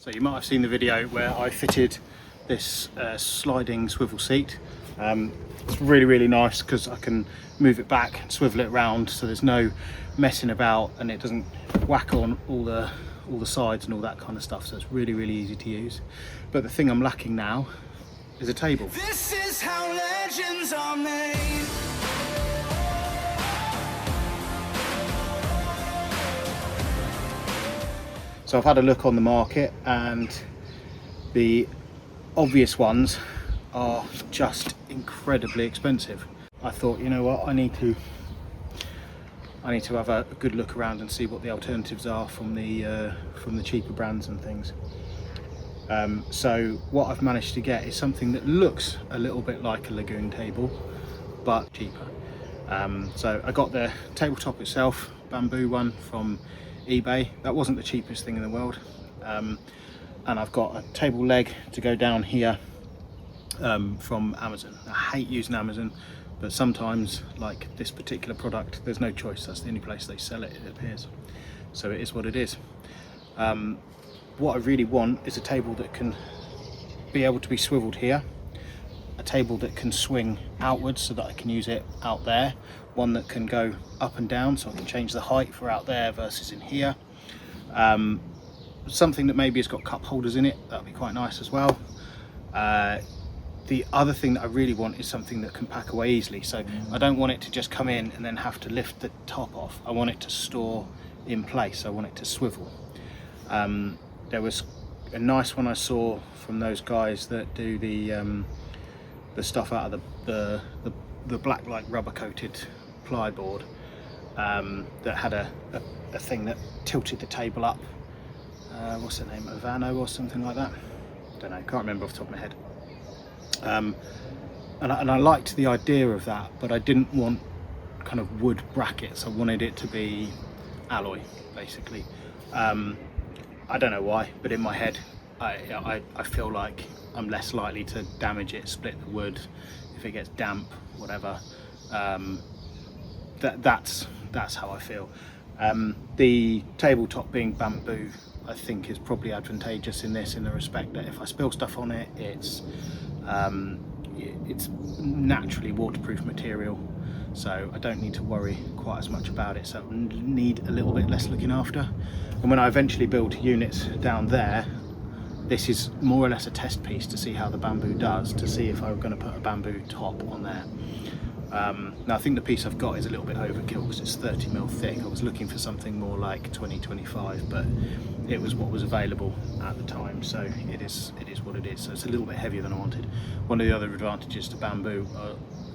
So you might have seen the video where I fitted this sliding swivel seat. It's really nice because I can move it back and swivel it around, so there's no messing about and it doesn't whack on all the sides and all that kind of stuff. So it's really easy to use. But the thing I'm lacking now is a table. This is how legends are made. So I've had a look on the market and the obvious ones are just incredibly expensive. I thought, you know what, I need to have a good look around and see what the alternatives are from the cheaper brands and things. So what I've managed to get is something that looks a little bit like a Lagun table, but cheaper. So I got the tabletop itself, bamboo one from eBay. That wasn't the cheapest thing in the world. And I've got a table leg to go down here from Amazon. I hate using Amazon, but sometimes, like this particular product, there's no choice. That's the only place they sell it, it appears. So it is what it is. What I really want is a table that can be able to be swiveled here, a table that can swing outwards so that I can use it out there, one that can go up and down so I can change the height for out there versus in here. Something that maybe has got cup holders in it, that would be quite nice as well. The other thing that I really want is something that can pack away easily. So I don't want it to just come in and then have to lift the top off. I want it to store in place. I want it to swivel. There was a nice one I saw from those guys that do the stuff out of the black, like rubber coated plyboard, that had a thing that tilted the table up. What's the name? Ovano or something like that. Don't know. Can't remember off the top of my head. And I liked the idea of that, but I didn't want kind of wood brackets. I wanted it to be alloy, basically. I don't know why, but in my head, I feel like I'm less likely to damage it, split the wood if it gets damp, whatever. That's how I feel. The tabletop being bamboo, I think, is probably advantageous in the respect that if I spill stuff on it, it's naturally waterproof material, so I don't need to worry quite as much about it, so I need a little bit less looking after. And when I eventually build units down there, this is more or less a test piece to see how the bamboo does, to see if I were going to put a bamboo top on there. Now I think the piece I've got is a little bit overkill because it's 30mm thick. I was looking for something more like 20-25, but it was what was available at the time, so it is what it is. So it's a little bit heavier than I wanted. One of the other advantages to bamboo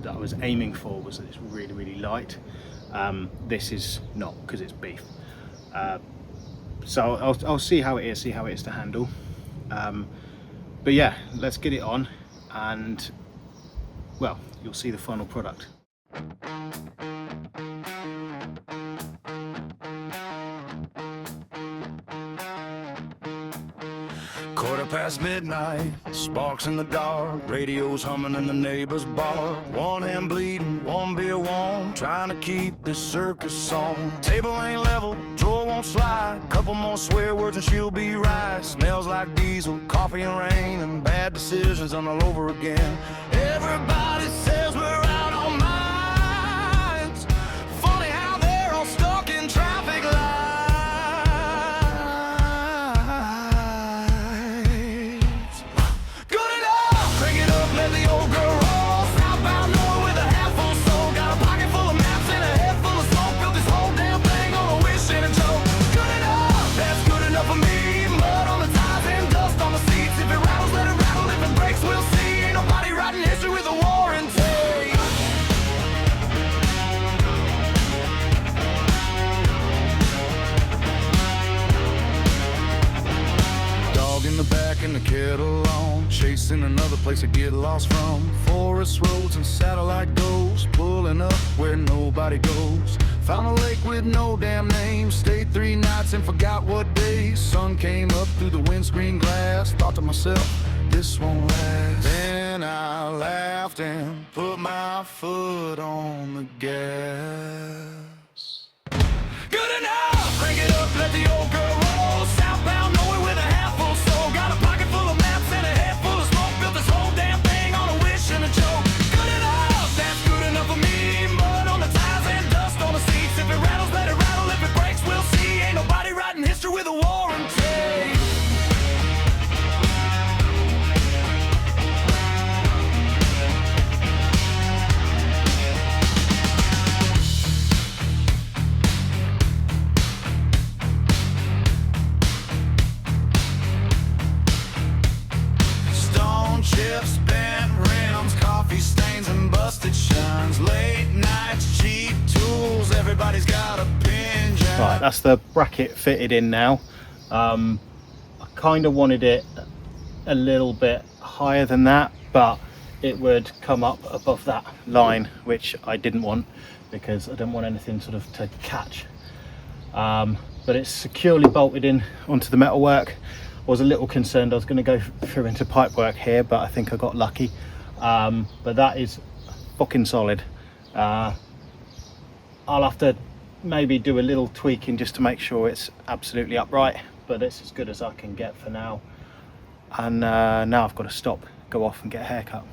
that I was aiming for was that it's really light. This is not, because it's beef. So I'll see how it is to handle. But yeah, let's get it on, and well, you'll see the final product. Quarter past midnight, sparks in the dark, radio's humming in the neighbor's bar. One hand bleeding, one beer warm, trying to keep this circus on. Table ain't level, drawer won't slide, couple more swear words and she'll be right. Smells like diesel, coffee and rain, and bad decisions on all over again. Everybody says we're out on minds. Funny how they're all stuck in traffic lights. Good enough, crank it up, let the old girl roll. Southbound north with a half full soul. Got a pocket full of maps and a head full of smoke. Built this whole damn thing on a wish and a joke. Good enough, that's good enough for me. Mud on the tires and dust on the seats. If it rattles, let it rattle. If it breaks, we'll see. Ain't nobody writing history with a warranty. Dog in the back and the kettle on, chasing another place to get lost from. Forest roads and satellite goes, pulling up where nobody goes. Found a lake with no damn name, stayed 3 nights and forgot what day. Sun came up through the windscreen glass, thought to myself, this won't last. Then I laughed and put my foot on the gas. Good enough, crank it up, let the old girl roll. Southbound nowhere with a half full soul. warranty. Stone chips, bent rims, coffee stains and busted shines. Late nights, cheap tools, everybody's got a pinch. Right, that's the bracket fitted in now. I kind of wanted it a little bit higher than that, but it would come up above that line, which I didn't want because I didn't want anything sort of to catch. But it's securely bolted in onto the metalwork. I was a little concerned I was going to go through into pipework here, but I think I got lucky. But that is fucking solid. I'll have to maybe do a little tweaking just to make sure it's absolutely upright, but it's as good as I can get for now. And now I've got to stop, go off and get a haircut.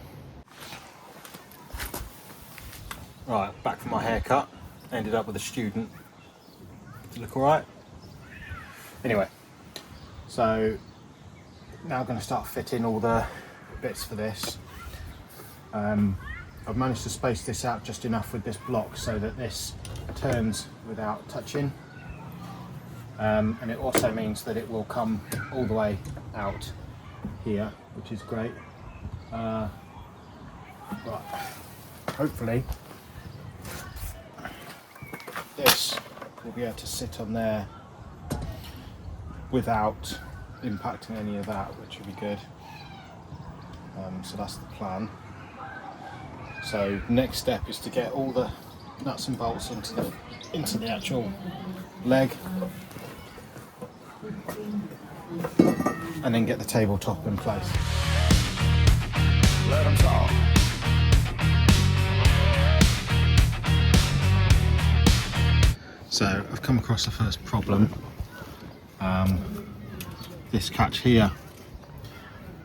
Right, back from my haircut. Ended up with a student. Does it look alright? Anyway, so now I'm going to start fitting all the bits for this. I've managed to space this out just enough with this block so that this turns without touching, and it also means that it will come all the way out here, which is great. Right, hopefully this will be able to sit on there without impacting any of that, which would be good. So that's the plan. So next step is to get all the nuts and bolts into the actual leg, and then get the tabletop in place. Let 'em talk. So I've come across the first problem. This catch here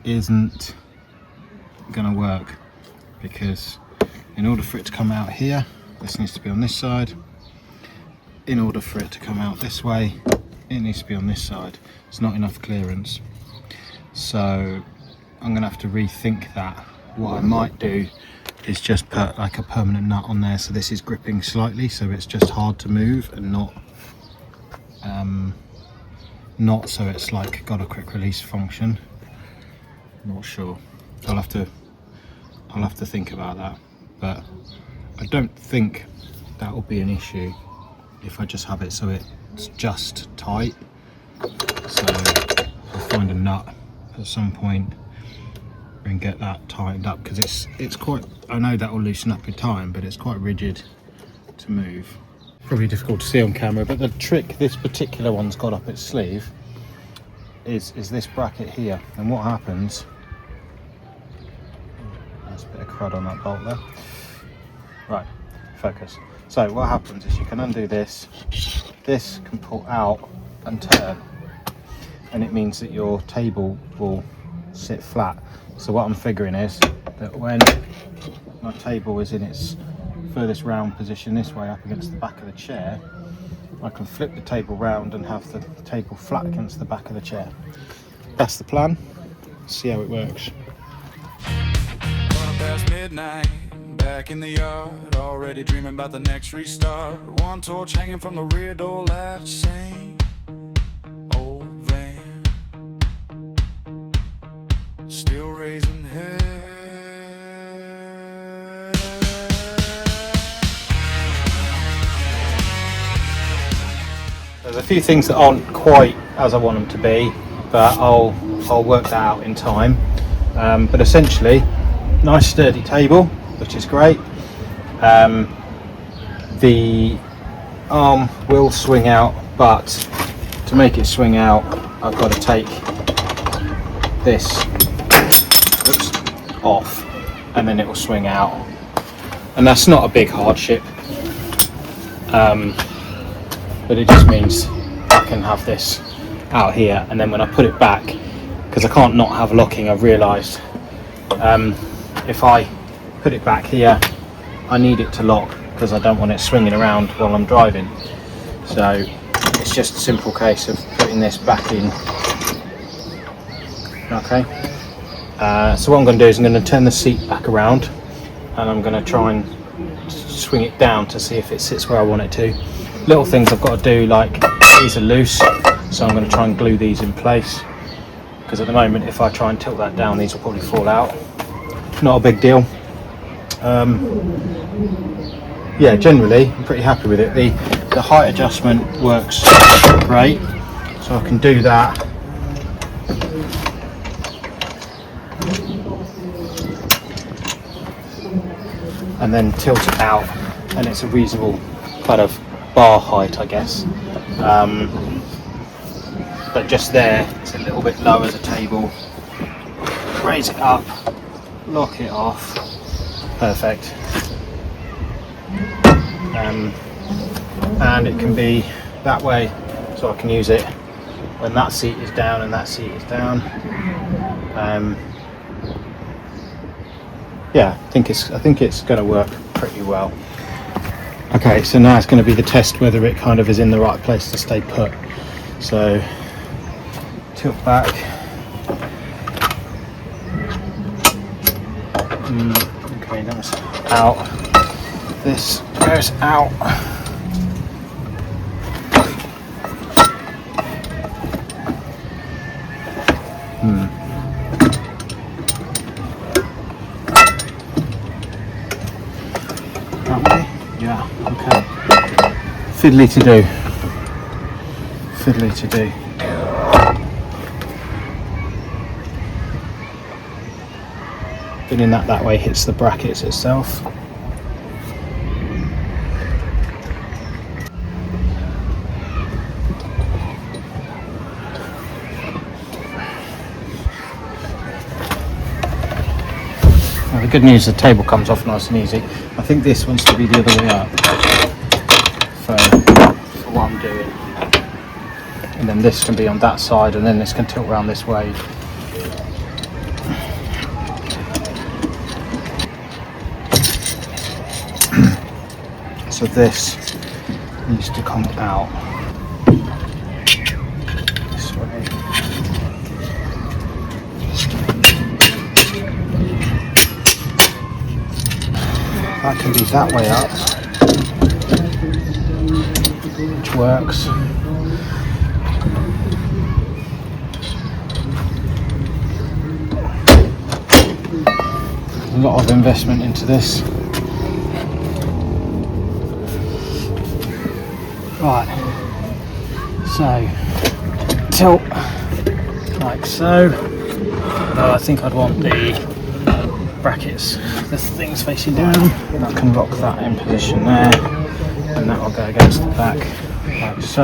isn't going to work, because in order for it to come out here, this needs to be on this side. In order for it to come out this way, it needs to be on this side. It's not enough clearance. So I'm going to have to rethink that. What I might do is just put like a permanent nut on there, so this is gripping slightly, so it's just hard to move, and not so it's like got a quick release function. Not sure. I'll have to think about that, but I don't think that will be an issue if I just have it so it's just tight. So I'll find a nut at some point and get that tightened up, because it's quite, I know that will loosen up with time, but it's quite rigid to move. Probably difficult to see on camera, but the trick this particular one's got up its sleeve is this bracket here. And what happens, there's a bit of crud on that bolt there. Right, focus. So what happens is you can undo this can pull out and turn, and it means that your table will sit flat. So what I'm figuring is that when my table is in its furthest round position this way up against the back of the chair, I can flip the table round and have the table flat against the back of the chair. That's the plan. See how it works. Past midnight, back in the yard, already dreaming about the next restart. One torch hanging from the rear door latch, same old van, still raising hell. There's a few things that aren't quite as I want them to be, but I'll work that out in time. But essentially, nice sturdy table, which is great. The arm will swing out, but to make it swing out, I've got to take this off, and then it will swing out. And that's not a big hardship. But it just means I can have this out here, and then when I put it back, because I can't not have locking, I've realised if I put it back here, I need it to lock, because I don't want it swinging around while I'm driving. So it's just a simple case of putting this back in. Okay, so what I'm going to do is I'm going to turn the seat back around and I'm going to try and swing it down to see if it sits where I want it to. Little things I've got to do, like these are loose, so I'm going to try and glue these in place, because at the moment if I try and tilt that down these will probably fall out. Not a big deal. Yeah, generally I'm pretty happy with it. The height adjustment works great, so I can do that. And then tilt it out, and it's a reasonable kind of bar height, I guess. But just there, it's a little bit low as a table. Raise it up, lock it off, perfect. And it can be that way, so I can use it when that seat is down and that seat is down. Yeah, I think it's going to work pretty well. Okay, so now it's going to be the test whether it kind of is in the right place to stay put. So tilt back. Okay, that's out. This goes out. Yeah, okay. Fiddly to do. Fiddly to do. Spinning that way hits the brackets itself. Now the good news, the table comes off nice and easy. I think this wants to be the other way up for what I'm doing. And then this can be on that side, and then this can tilt around this way. So this needs to come out this way. That can be that way up, which works. A lot of investment into this. Right, so tilt like so. I think I'd want the brackets, the things facing down, and I can lock that in position there, and that will go against the back like so.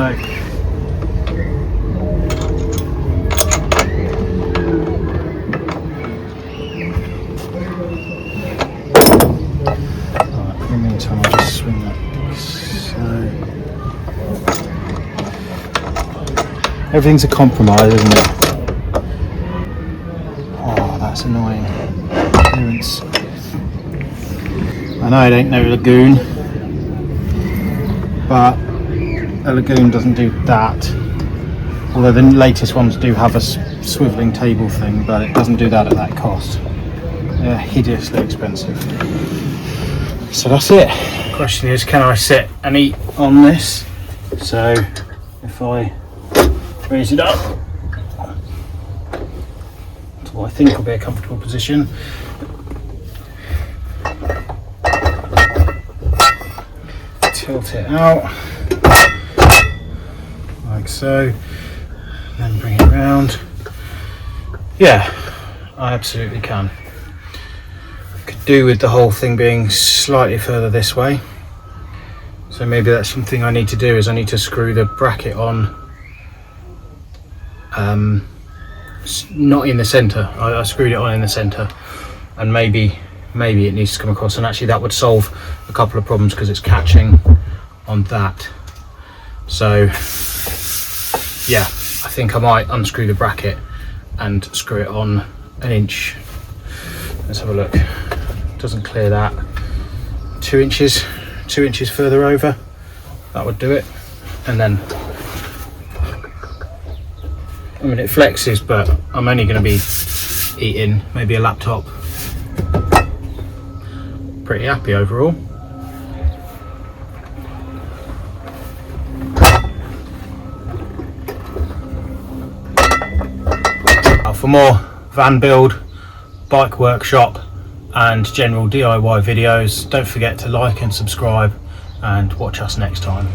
Right, in the meantime I'll just swing that so. Everything's a compromise, isn't it? Oh, that's annoying. Clearance. I know it ain't no Lagun, but a Lagun doesn't do that. Although the latest ones do have a swiveling table thing, but it doesn't do that at that cost. They're hideously expensive. So that's it. The question is, can I sit and eat on this? So if I raise it up to what I think will be a comfortable position. Tilt it out like so, then bring it round. Yeah, I absolutely can. Could do with the whole thing being slightly further this way. So maybe that's something I need to do, is I need to screw the bracket on. Not in the centre. I screwed it on in the centre, and maybe it needs to come across, and actually that would solve a couple of problems because it's catching on that. So yeah, I think I might unscrew the bracket and screw it on an inch. Let's have a look. Doesn't clear that. 2 inches further over, that would do it, and then I mean, it flexes, but I'm only going to be eating maybe a laptop. Pretty happy overall. For more van build, bike workshop and general DIY videos, don't forget to like and subscribe, and watch us next time.